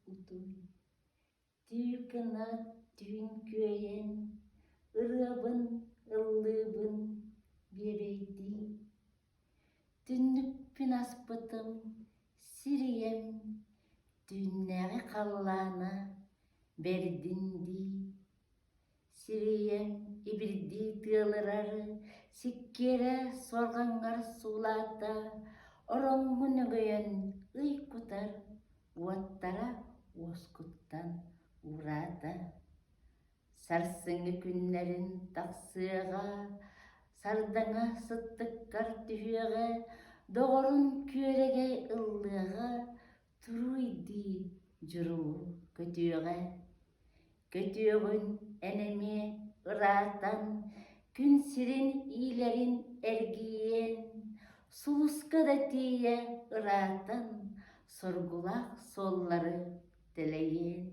утун. Түйкінат түйінкөйен, ырыбын, ыллыбын берейді. Түннікпін аспытым, сирием, түннәғі қаллана бердінді. Сирием, ибірді тылырары, сиккере сорғанғар сулата, оромғын өгейін ый кутар, уаттара оскуттан урата. Сарсыңы күннәрін тақсыға, сардаңа сыттықкар түхіға, доғырын көреге ыллыға, тұруйды жүру көтіға. Көтіғын әнеме ұратан, күн сирин ийлерін әргейен, сулуска да тие ұратан, соргулақ соллары тілейен.